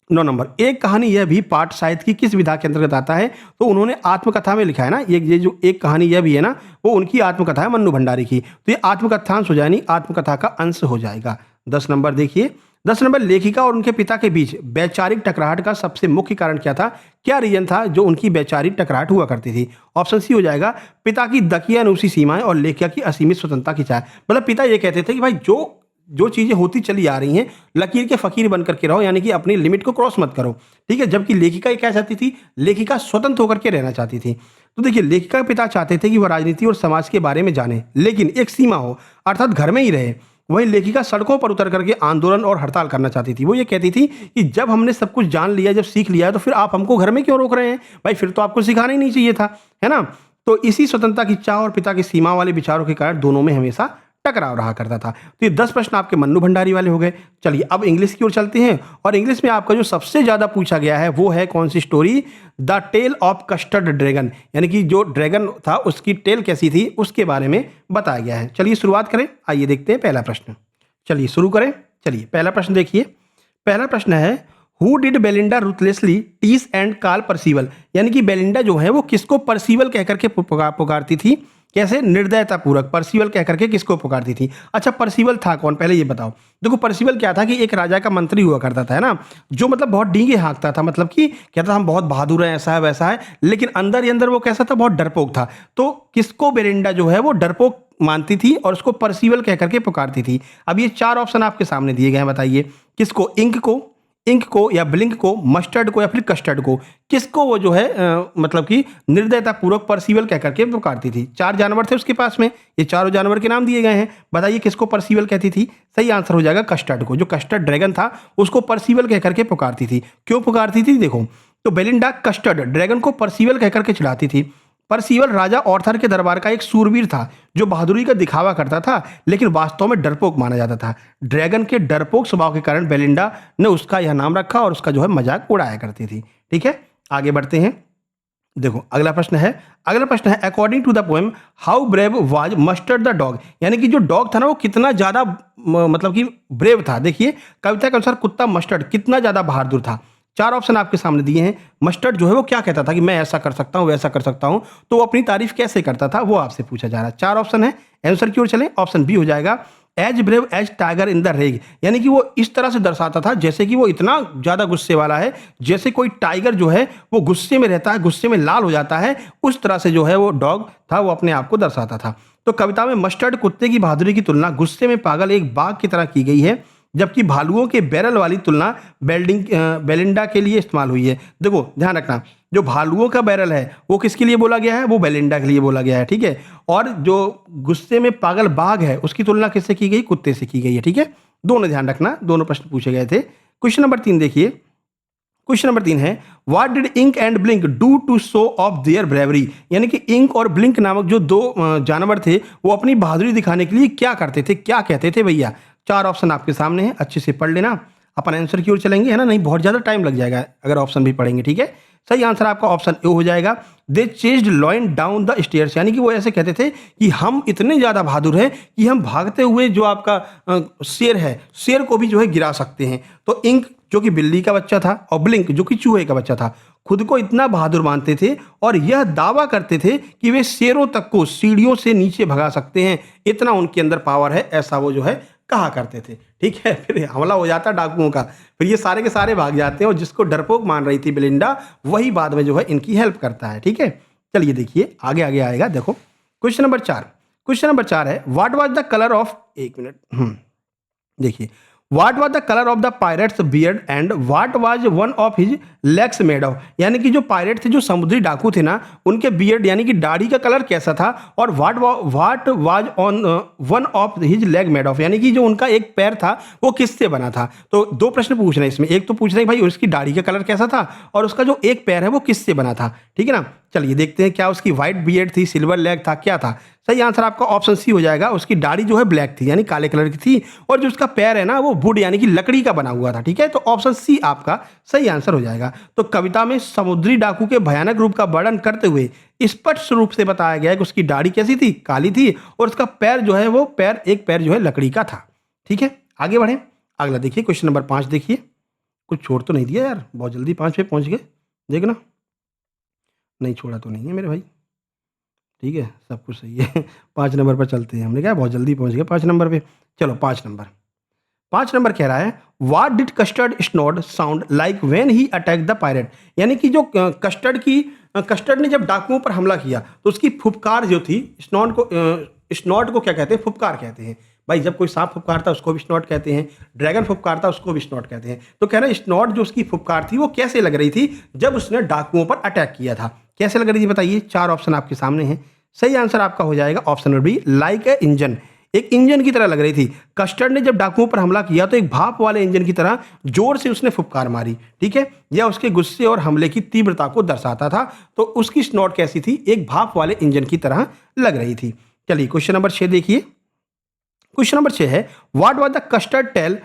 9 नंबर, एक कहानी यह भी पाठ साहित्य की किस विधा के अंतर्गत आता है? तो उन्होंने आत्मकथा में लिखा है ना, ये जो एक कहानी यह भी है ना, वो उनकी आत्मकथा है मन्नू भंडारी की। तो ये आत्मकथांश हो जाए, आत्मकथा का अंश हो जाएगा। 10 नंबर देखिए, 10 नंबर, लेखिका और उनके पिता के बीच वैचारिक टकराहट का सबसे मुख्य कारण क्या था? क्या रीजन था जो उनकी वैचारिक टकराहट हुआ करती थी? ऑप्शन सी हो जाएगा, पिता की दकियानूसी सीमाएं और लेखिका की असीमित स्वतंत्रता की चाह। मतलब पिता ये कहते थे कि भाई जो जो चीज़ें होती चली आ रही हैं, लकीर के फ़कीर बन कर के रहो, यानी कि अपनी लिमिट को क्रॉस मत करो, ठीक है? जबकि लेखिका ये क्या चाहती थी? लेखिका स्वतंत्र होकर के रहना चाहती थी। तो देखिए, लेखिका के पिता चाहते थे कि वो राजनीति और समाज के बारे में जाने, लेकिन एक सीमा हो, अर्थात घर में ही रहे। वहीं लेखिका सड़कों पर उतर करके आंदोलन और हड़ताल करना चाहती थी। वो ये कहती थी कि जब हमने सब कुछ जान लिया, जब सीख लिया है, तो फिर आप हमको घर में क्यों रोक रहे हैं? भाई फिर तो आपको सिखाना ही नहीं चाहिए था, है ना? तो इसी स्वतंत्रता की चाह और पिता की सीमा वाले विचारों के कारण दोनों में हमेशा टकराव रहा करता था। तो ये 10 प्रश्न आपके मन्नू भंडारी वाले हो गए। चलिए अब इंग्लिश की ओर चलते हैं, और इंग्लिश में आपका जो सबसे ज़्यादा पूछा गया है वो है कौन सी story? The tale of Custard dragon, यानी कि जो ड्रैगन था उसकी टेल कैसी थी उसके बारे में बताया गया है। चलिए शुरुआत करें, आइए देखते हैं पहला प्रश्न। चलिए शुरू करें। चलिए पहला प्रश्न देखिए। पहला प्रश्न है, हु डिड बेलिंडा रूथलेसली टीस एंड कॉल परसीवल, यानी कि बेलिंडा जो है वो किसको परसीवल कहकर के पुकारती थी? कैसे? निर्दयता पूर्वक परसीवल कहकर के किसको पुकारती थी? अच्छा, परसीवल था कौन, पहले ये बताओ। देखो परसीवल क्या था कि एक राजा का मंत्री हुआ करता था, है ना, जो मतलब बहुत डींगे हाँकता था, मतलब कि कहता था हम बहुत बहादुर हैं, ऐसा है वैसा है, लेकिन अंदर ही अंदर वो कैसा था? बहुत डरपोक था। तो किसको बेलिंडा जो है वो डरपोक मानती थी और उसको परसीवल कहकर के पुकारती थी। अब ये 4 ऑप्शन आपके सामने दिए गए हैं, बताइए किसको? इंक को या ब्लिंक को, मस्टर्ड को या फिर कस्टर्ड को, किसको वो जो है मतलब कि निर्दयता पूर्वक परसीवल कह करके पुकारती थी? 4 जानवर थे उसके पास में, ये चारों जानवर के नाम दिए गए हैं, बताइए किसको परसीवल कहती थी? सही आंसर हो जाएगा कस्टर्ड को। जो कस्टर्ड ड्रैगन था उसको परसीवल कह करके पुकारती थी। क्यों पुकारती थी? देखो, तो बेलिंडा कस्टर्ड ड्रैगन को परसीवल कह करके चिढ़ाती थी। परसीवल राजा ऑर्थर के दरबार का एक सूरवीर था जो बहादुरी का दिखावा करता था, लेकिन वास्तव में डरपोक माना जाता था। ड्रैगन के डरपोक स्वभाव के कारण बेलिंडा ने उसका यह नाम रखा और उसका जो है मजाक उड़ाया करती थी। ठीक है, आगे बढ़ते हैं। देखो अगला प्रश्न है according to the poem how brave was mustard the dog, यानी कि जो डॉग था ना वो कितना ज्यादा मतलब कि ब्रेव था। देखिए कविता के अनुसार कुत्ता मस्टर्ड कितना ज्यादा बहादुर था। 4 ऑप्शन आपके सामने दिए हैं। मस्टर्ड जो है वो क्या कहता था कि मैं ऐसा कर सकता हूँ, वैसा कर सकता हूँ, तो वो अपनी तारीफ कैसे करता था वो आपसे पूछा जा रहा है। 4 ऑप्शन है, आंसर की ओर चलें। ऑप्शन बी हो जाएगा as brave as tiger in the rage, यानी कि वो इस तरह से दर्शाता था जैसे कि वो इतना ज्यादा गुस्से वाला है, जैसे कोई टाइगर जो है वो गुस्से में रहता है, गुस्से में लाल हो जाता है, उस तरह से जो है वो डॉग था वो अपने आप को दर्शाता था। तो कविता में मस्टर्ड कुत्ते की बहादुरी की तुलना गुस्से में पागल एक बाघ की तरह की गई है, जबकि भालुओं के बैरल वाली तुलना बेलिंडा के लिए इस्तेमाल हुई है। देखो ध्यान रखना, जो भालुओं का बैरल है वो किसके लिए बोला गया है? वो बेलिंडा के लिए बोला गया है, ठीक है। और जो गुस्से में पागल बाघ है उसकी तुलना किससे की गई? कुत्ते से की गई है, ठीक है। दोनों ध्यान रखना, दोनों प्रश्न पूछे गए थे। क्वेश्चन नंबर 3 देखिए। क्वेश्चन नंबर 3 है what did Ink and Blink do to show off their bravery, यानी कि इंक और ब्लिंक नामक जो दो जानवर थे वो अपनी बहादुरी दिखाने के लिए क्या करते थे, क्या कहते थे भैया? 4 ऑप्शन आपके सामने हैं, अच्छे से पढ़ लेना। अपन आंसर की ओर चलेंगे, है ना, नहीं बहुत ज़्यादा टाइम लग जाएगा अगर ऑप्शन भी पढ़ेंगे, ठीक है। सही आंसर आपका ऑप्शन ए हो जाएगा। They chased lion down the stairs, यानी कि वो ऐसे कहते थे कि हम इतने ज़्यादा बहादुर हैं कि हम भागते हुए जो आपका शेर है, शेर को भी जो है गिरा सकते हैं। तो इंक जो कि बिल्ली का बच्चा था और ब्लिंक जो कि चूहे का बच्चा था, खुद को इतना बहादुर मानते थे और यह दावा करते थे कि वे शेरों तक को सीढ़ियों से नीचे भगा सकते हैं, इतना उनके अंदर पावर है, ऐसा वो जो है कहा करते थे। ठीक है, फिर हमला हो जाता डाकुओं का, फिर ये सारे के सारे भाग जाते हैं और जिसको डरपोक मान रही थी बेलिंडा वही बाद में जो है इनकी हेल्प करता है। ठीक है, चलिए देखिए आगे आगे आएगा। देखो क्वेश्चन नंबर 4, क्वेश्चन नंबर 4 है what was the colour of, एक मिनट, देखिए what was the colour of the pirates beard and what was one of his legs made of, यानी कि जो पायरेट थे, जो समुद्री डाकू थे ना, उनके बियर्ड यानी कि दाढ़ी का कलर कैसा था, और what was on one of his leg made of, यानी कि जो उनका एक पैर था वो किससे बना था। तो 2 प्रश्न पूछ रहे हैं इसमें, एक तो पूछ रहे हैं भाई उसकी दाढ़ी का कलर कैसा था और उसका जो एक पैर है वो किससे बना था, ठीक है ना। चलिए देखते हैं, क्या उसकी व्हाइट बियर्ड थी, सिल्वर लेग था, क्या था। सही आंसर आपका ऑप्शन सी हो जाएगा, उसकी दाढ़ी जो है ब्लैक थी यानी काले कलर की थी, और जो उसका पैर है ना वो वुड यानी कि लकड़ी का बना हुआ था। ठीक है, तो ऑप्शन सी आपका सही आंसर हो जाएगा। तो कविता में समुद्री डाकू के भयानक रूप का वर्णन करते हुए स्पष्ट रूप से बताया गया है कि उसकी दाढ़ी कैसी थी, काली थी, और उसका पैर जो है वो एक पैर जो है लकड़ी का था। ठीक है, आगे बढ़े, अगला देखिए क्वेश्चन नंबर 5 देखिए। कुछ छोड़ तो नहीं दिया यार, बहुत जल्दी 5 पे पहुंच गए, देखना, नहीं छोड़ा तो नहीं है मेरे भाई, ठीक है, सब कुछ सही है। 5 नंबर पर चलते हैं, हमने कहा बहुत जल्दी पहुंच गए 5 नंबर पे। चलो 5 नंबर, 5 नंबर कह रहा है what did Custard snored sound like when he attack the pirate, यानी कि जो कस्टर्ड ने जब डाकुओं पर हमला किया तो उसकी फुफकार जो थी, स्नॉट को क्या कहते हैं, फुफकार कहते हैं। भाई जब कोई सांप फुफकारता है उसको भी स्नॉट कहते हैं, ड्रैगन फुफकारता है उसको भी स्नॉट कहते हैं। तो कह रहे हैं स्नॉट जो उसकी फुफकार थी वो कैसे लग रही थी जब उसने डाकुओं पर अटैक किया था, कैसे लग रही थी बताइए। 4 ऑप्शन आपके सामने हैं। सही आंसर आपका हो जाएगा option number B, like a engine, एक इंजन की तरह लग रही थी। कस्टर्ड ने जब डाकुओं पर हमला किया तो एक भाप वाले इंजन की तरह जोर से उसने फुफकार मारी, ठीक है। यह उसके गुस्से और हमले की तीव्रता को दर्शाता था। तो उसकी स्नॉट कैसी थी, एक भाप वाले इंजन की तरह लग रही थी। चलिए क्वेश्चन नंबर 6 देखिए। क्वेश्चन नंबर 6 है what was the Custard tail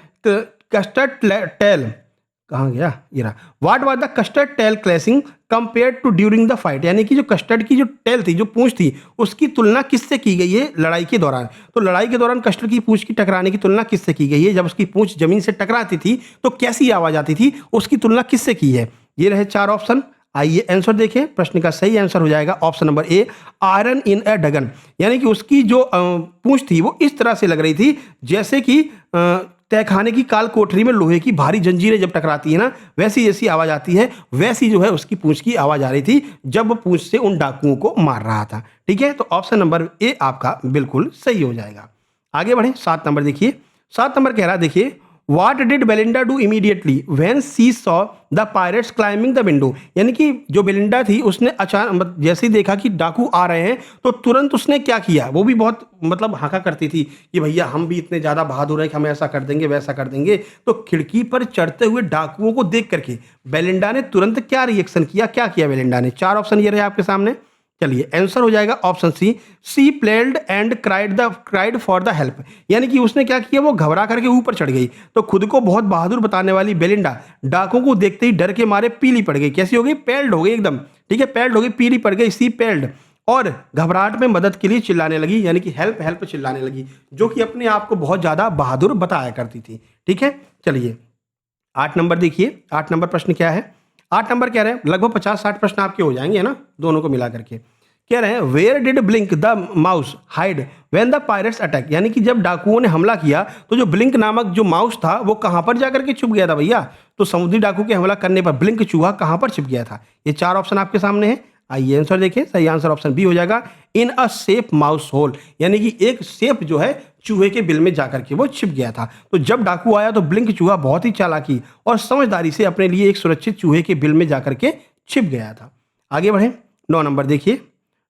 कहाँ गया ये रहा, what was the Custard tail clashing compare to during the fight, यानी कि जो कस्टर्ड की जो टेल थी, जो पूंछ थी, उसकी तुलना किससे की गई है लड़ाई के दौरान। तो लड़ाई के दौरान कस्टर्ड की पूंछ की टकराने की तुलना किससे की गई है, जब उसकी पूंछ जमीन से टकराती थी तो कैसी आवाज आती थी, उसकी तुलना किससे की है। ये रहे 4 ऑप्शन। आइए आंसर देखें। प्रश्न का सही आंसर हो जाएगा option number A, iron in a dragon, यानी कि उसकी जो पूंछ थी वो इस तरह से लग रही थी जैसे कि तहखाने की काल कोठरी में लोहे की भारी जंजीरें जब टकराती है ना, वैसी जैसी आवाज आती है, वैसी जो है उसकी पूंछ की आवाज आ रही थी जब वो पूंछ से उन डाकुओं को मार रहा था, ठीक है। तो ऑप्शन नंबर ए आपका बिल्कुल सही हो जाएगा। आगे बढ़े 7 नंबर देखिए। 7 नंबर कह रहा है देखिए what did Belinda do immediately when she saw the pirates climbing the window, यानी कि जो बेलिंडा थी उसने अचानक जैसे ही देखा कि डाकू आ रहे हैं तो तुरंत उसने क्या किया, वो भी बहुत मतलब हाका करती थी कि भैया हम भी इतने ज़्यादा बहादुर हैं कि हम ऐसा कर देंगे वैसा कर देंगे। तो खिड़की पर चढ़ते हुए डाकुओं को देख करके बेलिंडा ने तुरंत क्या रिएक्शन किया, क्या किया बेलिंडा ने। 4 ऑप्शन ये रहे आपके सामने। चलिए आंसर हो जाएगा option C yelled and cried for the help, यानी कि उसने क्या किया, वो घबरा करके ऊपर चढ़ गई। तो खुद को बहुत बहादुर बताने वाली बेलिंडा डाकुओं को देखते ही डर के मारे पीली पड़ गई। कैसी हो गई, पेल्ड हो गई एकदम, ठीक है, पेल्ड हो गई, पीली पड़ गई, सी पेल्ड, और घबराहट में मदद के लिए चिल्लाने लगी, यानी कि हेल्प हेल्प चिल्लाने लगी, जो कि अपने आप को बहुत ज्यादा बहादुर बताया करती थी, ठीक है। चलिए 8 नंबर देखिए। 8 नंबर प्रश्न क्या है, 8 नंबर कह रहे हैं लगभग 50-60 प्रश्न आपके हो जाएंगे, है ना, दोनों को मिला करके। कह रहे हैं where did Blink the mouse hide when the pirates attack, यानी कि जब डाकुओं ने हमला किया तो जो ब्लिंक नामक जो माउस था वो कहां पर जाकर के छुप गया था भैया। तो समुद्री डाकू के हमला करने पर ब्लिंक चूहा कहां पर छिप गया था। ये 4 ऑप्शन आपके सामने हैं। आइए आंसर देखें। सही आंसर ऑप्शन बी हो जाएगा, इन अ सेफ माउस होल, यानी कि एक सेफ जो है चूहे के बिल में जाकर के वो छिप गया था। तो जब डाकू आया तो ब्लिंक चूहा बहुत ही चालाकी और समझदारी से अपने लिए एक सुरक्षित चूहे के बिल में जाकर के छिप गया था। आगे बढ़े 9 नंबर देखिए।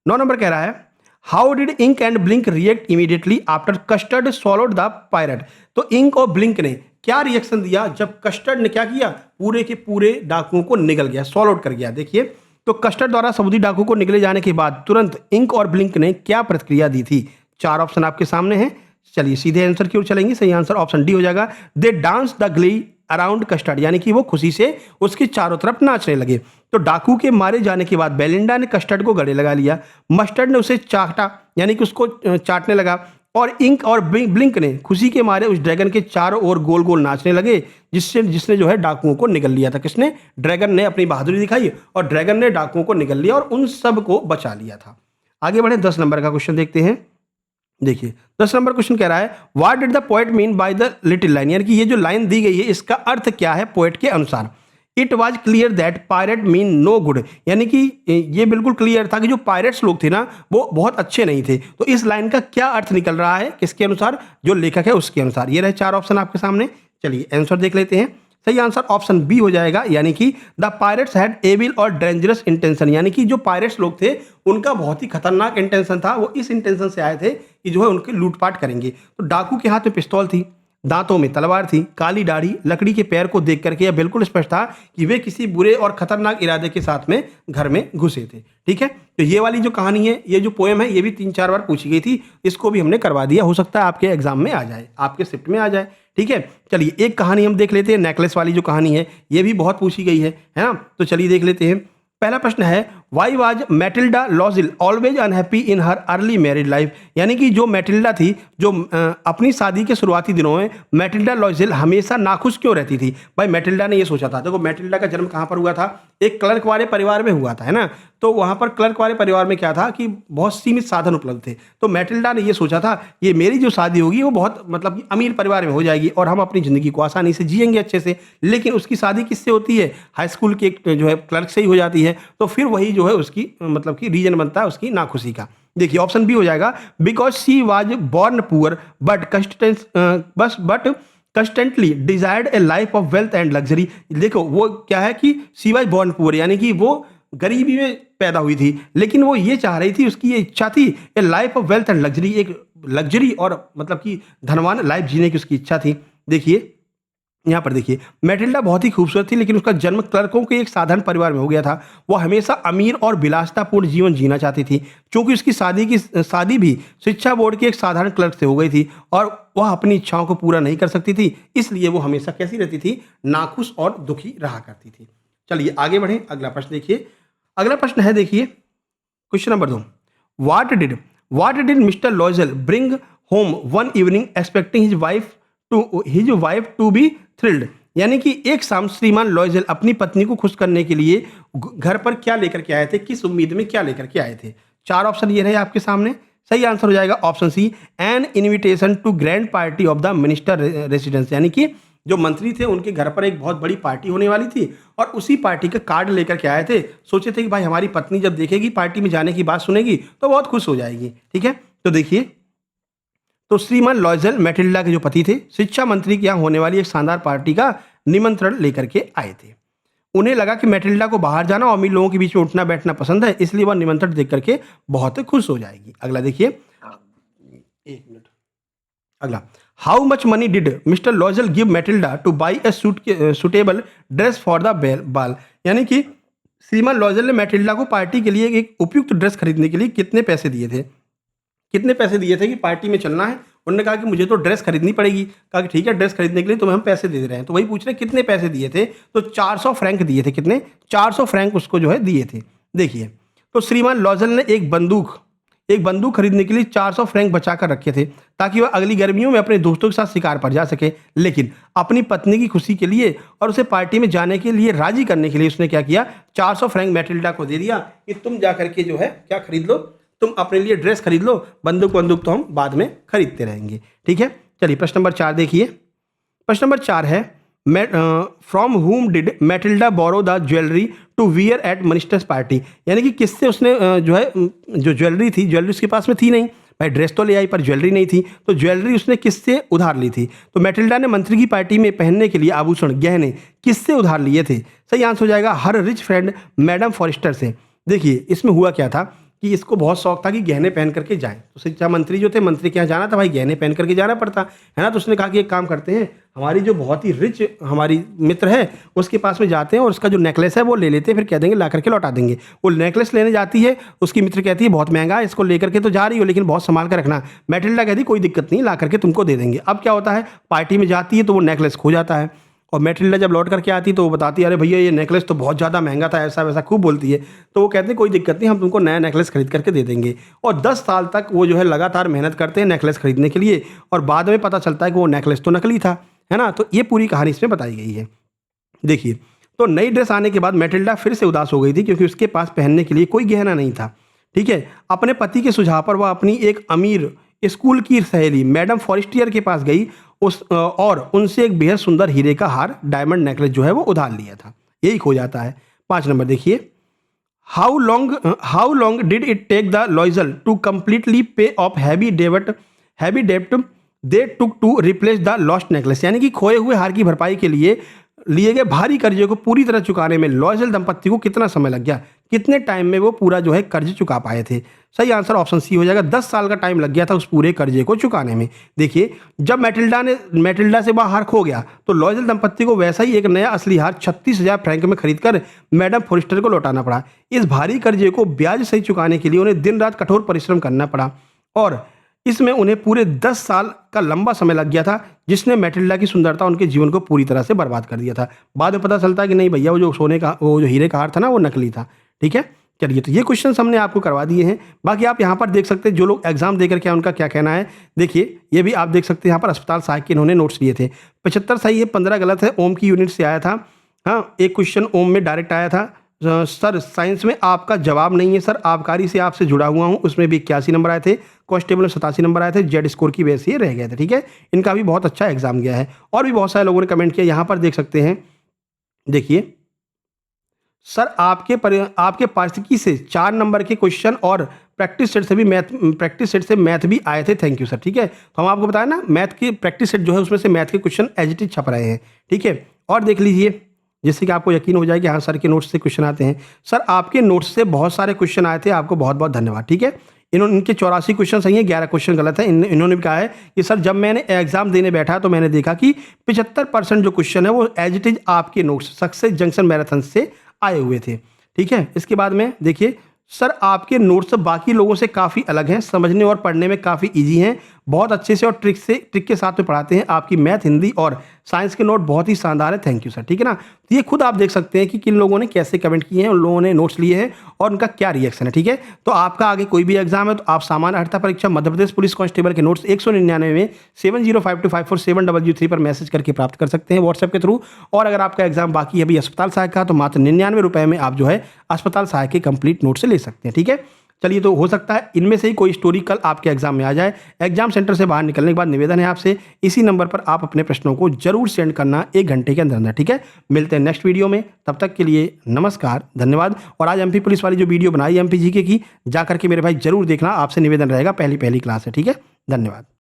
9 नंबर कह रहा है how did Ink and Blink react immediately after Custard swallowed the pirate, तो इंक और ब्लिंक ने क्या रिएक्शन दिया जब कस्टर्ड ने क्या किया, पूरे के पूरे डाकुओं को निगल गया, स्वॉलोड कर गया। देखिए तो कस्टर्ड द्वारा समुद्री डाकू को निगले जाने के बाद तुरंत इंक और ब्लिंक ने क्या प्रतिक्रिया दी थी। 4 ऑप्शन आपके सामने हैं। चलिए सीधे आंसर की ओर चलेंगे। सही आंसर ऑप्शन डी हो जाएगा, they dance the glee around Custard, यानी कि वो खुशी से उसके चारों तरफ नाचने लगे। तो डाकू के मारे जाने के बाद बेलिंडा ने कस्टर्ड को गले लगा लिया, मस्टर्ड ने उसे चाटा, यानी कि उसको चाटने लगा, और इंक और ब्लिंक ने खुशी के मारे उस ड्रैगन के चारों ओर गोल गोल नाचने लगे, जिसने जो है डाकुओं को निगल लिया था। किसने, ड्रैगन ने अपनी बहादुरी दिखाई और ड्रैगन ने डाकुओं को निगल लिया और उन सब को बचा लिया था। आगे बढ़े 10 नंबर का क्वेश्चन देखते हैं। देखिए 10 नंबर क्वेश्चन कह रहा है what did the poet mean by the little line, यानी कि ये जो लाइन दी गई है इसका अर्थ क्या है पोएट के अनुसार। It was clear that pirate mean no good, यानी कि ये बिल्कुल क्लियर था कि जो पायरेट्स लोग थे ना वो बहुत अच्छे नहीं थे। तो इस लाइन का क्या अर्थ निकल रहा है, किसके अनुसार, जो लेखक है उसके अनुसार। ये रहे 4 ऑप्शन आपके सामने। चलिए आंसर देख लेते हैं। सही आंसर ऑप्शन बी हो जाएगा, यानी कि द पायरेट्स हैड एविल और डेंजरस इंटेंशन, यानी कि जो पायरेट्स लोग थे उनका बहुत ही खतरनाक इंटेंशन था। वो इस इंटेंशन से आए थे कि जो है उनकी लूटपाट करेंगे। तो डाकू के हाथ में पिस्तौल थी, दांतों में तलवार थी, काली दाढ़ी, लकड़ी के पैर को देख करके यह बिल्कुल स्पष्ट था कि वे किसी बुरे और खतरनाक इरादे के साथ में घर में घुसे थे। ठीक है, तो ये वाली जो कहानी है, ये जो पोएम है, ये भी 3-4 बार पूछी गई थी। इसको भी हमने करवा दिया, हो सकता है आपके एग्जाम में आ जाए, आपके शिफ्ट में आ जाए। ठीक है, चलिए एक कहानी हम देख लेते हैं। नेकलेस वाली जो कहानी है ये भी बहुत पूछी गई है ना। तो चलिए देख लेते हैं। पहला प्रश्न है why was Matilda Loisel always unhappy in her early married life, यानी कि जो मैटिल्डा थी, जो अपनी शादी के शुरुआती दिनों में मैटिल्डा लॉजिल हमेशा नाखुश क्यों रहती थी? भाई मैटिल्डा ने ये सोचा था, देखो मैटिल्डा का जन्म कहाँ पर हुआ था? एक क्लर्क वाले परिवार में हुआ था, है ना। तो वहाँ पर क्लर्क वाले परिवार में क्या था कि बहुत सीमित साधन उपलब्ध थे। तो मैटिल्डा ने ये सोचा था ये मेरी जो शादी होगी वो बहुत मतलब कि अमीर परिवार में हो जाएगी और हम अपनी ज़िंदगी को आसानी से जिएंगे अच्छे से। लेकिन उसकी शादी किससे होती है? हाई स्कूल के एक जो है क्लर्क से ही हो जाती है। तो फिर वही जो है उसकी मतलब कि रीजन बनता है उसकी नाखुशी का। देखिए ऑप्शन बी हो जाएगा, because she was born poor but constantly desired A life of wealth and luxury. देखो वो क्या है कि शी वाज बॉर्न पुअर, यानी कि वो गरीबी में पैदा हुई थी, लेकिन वो ये चाह रही थी, उसकी ये इच्छा थी, ए life of wealth and luxury, एक लग्जरी और मतलब कि धनवान लाइफ जीने की उसकी इच्छा थी। देखिए यहाँ पर देखिए मैटिल्डा बहुत ही खूबसूरत थी, लेकिन उसका जन्म क्लर्कों के एक साधारण परिवार में हो गया था। वो हमेशा अमीर और विलासितापूर्ण जीवन जीना चाहती थी, क्योंकि उसकी शादी भी शिक्षा बोर्ड के एक साधारण क्लर्क से हो गई थी और वह अपनी इच्छाओं को पूरा नहीं कर सकती थी। इसलिए वो हमेशा कैसी रहती थी? नाखुश और दुखी रहा करती थी। चलिए आगे बढ़ें, अगला प्रश्न देखिए। अगला प्रश्न है देखिए question number 2, what did mister Loisel bring home one evening expecting his wife to be thrilled, यानी कि एक शाम श्रीमान लॉयजल अपनी पत्नी को खुश करने के लिए घर पर क्या लेकर के आए थे? किस उम्मीद में क्या लेकर के आए थे? 4 ऑप्शन ये रहे आपके सामने। सही आंसर हो जाएगा option C, an invitation to grand party of the minister residence, यानी कि जो मंत्री थे उनके घर पर एक बहुत बड़ी पार्टी होने वाली थी और उसी पार्टी का कार्ड लेकर के आए थे। सोचे थे कि भाई हमारी पत्नी जब देखेगी, पार्टी में जाने की बात सुनेगी तो बहुत खुश हो जाएगी। ठीक है, तो देखिए तो श्रीमान लॉयजल मैटिल्डा के जो पति थे शिक्षा मंत्री के यहाँ होने वाली एक शानदार पार्टी का निमंत्रण लेकर के आए थे। उन्हें लगा कि मैटिल्डा को बाहर जाना और अमीर लोगों के बीच में उठना बैठना पसंद है, इसलिए वह निमंत्रण देख करके बहुत खुश हो जाएगी। अगला देखिए, एक मिनट, अगला, how much money did mister लॉयजल give Matilda two by a suitable dress for the बाल, यानी कि श्रीमान लॉयजल ने मैटिल्डा को पार्टी के लिए एक उपयुक्त ड्रेस खरीदने के लिए कितने पैसे दिए थे? कितने पैसे दिए थे कि पार्टी में चलना है? उन्होंने कहा कि मुझे तो ड्रेस खरीदनी पड़ेगी। कहा कि ठीक है, ड्रेस खरीदने के लिए तुम्हें हम पैसे दे रहे हैं। तो वही पूछ रहे कितने पैसे दिए थे? तो 400 फ्रैंक दिए थे। कितने? 400 फ्रैंक उसको जो है दिए थे। देखिए तो श्रीमान लॉयजल ने एक बंदूक खरीदने के लिए 400 फ्रैंक बचा कर रखे थे ताकि वह अगली गर्मियों में अपने दोस्तों के साथ शिकार पर जा सके। लेकिन अपनी पत्नी की खुशी के लिए और उसे पार्टी में जाने के लिए राजी करने के लिए उसने क्या किया? 400 फ्रैंक मैटिल्डा को दे दिया कि तुम जा करके जो है क्या खरीद लो, तुम अपने लिए ड्रेस खरीद लो, बंदूक तो हम बाद में खरीदते रहेंगे। ठीक है, चलिए प्रश्न नंबर 4 देखिए। प्रश्न नंबर 4 है, from whom did Matilda borrow the jewellery to wear at minister's party, यानी कि किससे उसने जो है जो ज्वेलरी थी, ज्वेलरी उसके पास में थी नहीं, भाई ड्रेस तो ले आई पर ज्वेलरी नहीं थी, तो ज्वेलरी उसने किससे उधार ली थी? तो मैटिल्डा ने मंत्री की पार्टी में पहनने के लिए आभूषण गहने किससे उधार लिए थे? सही आंसर हो जाएगा हर रिच फ्रेंड मैडम फॉरेस्टर से। देखिए इसमें हुआ क्या था कि इसको बहुत शौक था कि गहने पहन करके जाएं, तो शिक्षा मंत्री जो थे, मंत्री के यहाँ जाना था, भाई गहने पहन करके जाना पड़ता है ना। तो उसने कहा कि एक काम करते हैं, हमारी जो बहुत ही रिच हमारी मित्र है उसके पास में जाते हैं और उसका जो नेकलेस है वो ले लेते हैं, फिर कह देंगे ला करके लौटा देंगे। वो नेकलेस लेने जाती है, उसकी मित्र कहती है बहुत महंगा है, इसको लेकर के तो जा रही हो लेकिन बहुत संभाल कर रखना। मैटिल्डा कहती कोई दिक्कत नहीं, ला करके तुमको दे देंगे। अब क्या होता है, पार्टी में जाती है तो वो नेकलेस खो जाता है और मैटिल्डा जब लौट करके आती तो वो बताती है अरे भैया ये नेकलेस तो बहुत ज़्यादा महंगा था, ऐसा वैसा खूब बोलती है। तो वो कहते हैं कोई दिक्कत नहीं, हम तुमको नया नेकलेस खरीद करके दे देंगे। और 10 साल तक वो जो है लगातार मेहनत करते हैं नेकलेस खरीदने के लिए और बाद में पता चलता है कि वो नेकलेस तो नकली था, है ना। तो ये पूरी कहानी इसमें बताई गई है। देखिए तो नई ड्रेस आने के बाद मैटिल्डा फिर से उदास हो गई थी क्योंकि उसके पास पहनने के लिए कोई गहना नहीं था। ठीक है, अपने पति के सुझाव पर वह अपनी एक अमीर स्कूल की सहेली मैडम फॉरेस्टियर के पास गई और उनसे एक बेहद सुंदर हीरे का हार, डायमंड नेकलेस जो है वो उधार लिया था। यही खो जाता है। 5 नंबर देखिए, how long did it take the Loisel to completely pay off heavy डेब्ट they took to replace the lost necklace, यानी कि खोए हुए हार की भरपाई के लिए लिए गए भारी कर्जे को पूरी तरह चुकाने में लॉयजल दंपत्ति को कितना समय लग गया? कितने टाइम में वो पूरा जो है कर्ज चुका पाए थे? सही आंसर ऑप्शन सी हो जाएगा, 10 साल का टाइम लग गया था उस पूरे कर्जे को चुकाने में। देखिए जब मैटिल्डा से वह हार खो गया तो लॉयजल दंपत्ति को वैसा ही एक नया असली हार 36,000 फ्रैंक में खरीदकर मैडम फॉरेस्टर को लौटाना पड़ा। इस भारी कर्जे को ब्याज सहित चुकाने के लिए उन्हें दिन रात कठोर परिश्रम करना पड़ा और इसमें उन्हें पूरे 10 साल का लंबा समय लग गया था, जिसने मैटिल्डा की सुंदरता उनके जीवन को पूरी तरह से बर्बाद कर दिया था। बाद में पता चलता है कि नहीं भैया वो जो हीरे का हार था ना वो नकली था। ठीक है, चलिए, तो ये क्वेश्चन हमने आपको करवा दिए हैं। बाकी आप यहाँ पर देख सकते हैं जो लोग एग्जाम देकर के आए उनका क्या कहना है। देखिए, ये भी आप देख सकते हैं यहाँ पर अस्पताल सहायक के इन्होंने नोट्स लिए थे। 75 सही है, 15 गलत है। ओम की यूनिट से आया था। हाँ, एक क्वेश्चन ओम में डायरेक्ट आया था। सर साइंस में आपका जवाब नहीं है। सर आबकारी से आपसे जुड़ा हुआ हूँ, उसमें भी 81 नंबर आए थे। कांस्टेबल में 87 नंबर आए थे। जेड स्कोर की वजह से ये रह गए थे। ठीक है, इनका भी बहुत अच्छा एग्जाम गया है। और भी बहुत सारे लोगों ने कमेंट किया, यहाँ पर देख सकते हैं। देखिए सर, आपके पारिस्थितिकी से 4 नंबर के क्वेश्चन और प्रैक्टिस सेट से मैथ भी आए थे। Thank you sir. ठीक है, तो हम आपको बताया ना, मैथ की प्रैक्टिस सेट जो है उसमें से मैथ के क्वेश्चन एज इट इज छप रहे हैं। ठीक है, और देख लीजिए, जिससे कि आपको यकीन हो जाए कि हाँ सर के नोट्स से क्वेश्चन आते हैं। सर आपके नोट्स से बहुत सारे क्वेश्चन आए थे, आपको बहुत बहुत धन्यवाद। ठीक है, इनके 84 क्वेश्चन सही हैं, 11 क्वेश्चन गलत है। इन्होंने भी कहा है कि सर जब मैंने एग्जाम देने बैठा तो मैंने देखा कि 75% जो क्वेश्चन है वो एज इट इज आपके नोट्स सक्सेस जंक्शन मैराथन से आए हुए थे। ठीक है, इसके बाद में देखिए, सर आपके नोट्स बाकी लोगों से काफ़ी अलग हैं, समझने और पढ़ने में काफ़ी इजी हैं, बहुत अच्छे से और ट्रिक के साथ में पढ़ाते हैं। आपकी मैथ, हिंदी और साइंस के नोट बहुत ही शानदार है। Thank you sir. ठीक है ना, तो ये खुद आप देख सकते हैं कि किन लोगों ने कैसे कमेंट किए हैं, उन लोगों ने नोट्स लिए हैं और उनका क्या रिएक्शन है। ठीक है, तो आपका आगे कोई भी एग्जाम है तो आप सामान्य अर्हता परीक्षा मध्य प्रदेश पुलिस कांस्टेबल के नोट्स 199 में 7052547003 पर मैसेज करके प्राप्त कर सकते हैं व्हाट्सएप के थ्रू। और अगर आपका एग्जाम बाकी है अभी अस्पताल सहायक का, तो मात्र 99 रुपये में आप जो है अस्पताल सहायक के कंप्लीट नोट से ले सकते हैं। ठीक है, चलिए, तो हो सकता है इनमें से ही कोई स्टोरी कल आपके एग्जाम में आ जाए। एग्जाम सेंटर से बाहर निकलने के बाद निवेदन है आपसे, इसी नंबर पर आप अपने प्रश्नों को जरूर सेंड करना 1 घंटे के अंदर अंदर। ठीक है, मिलते हैं नेक्स्ट वीडियो में, तब तक के लिए नमस्कार, धन्यवाद। और आज एमपी पुलिस वाली जो वीडियो बनाई एमपी जीके की, जाकर के मेरे भाई जरूर देखना, आपसे निवेदन रहेगा, पहली क्लास है। ठीक है, धन्यवाद।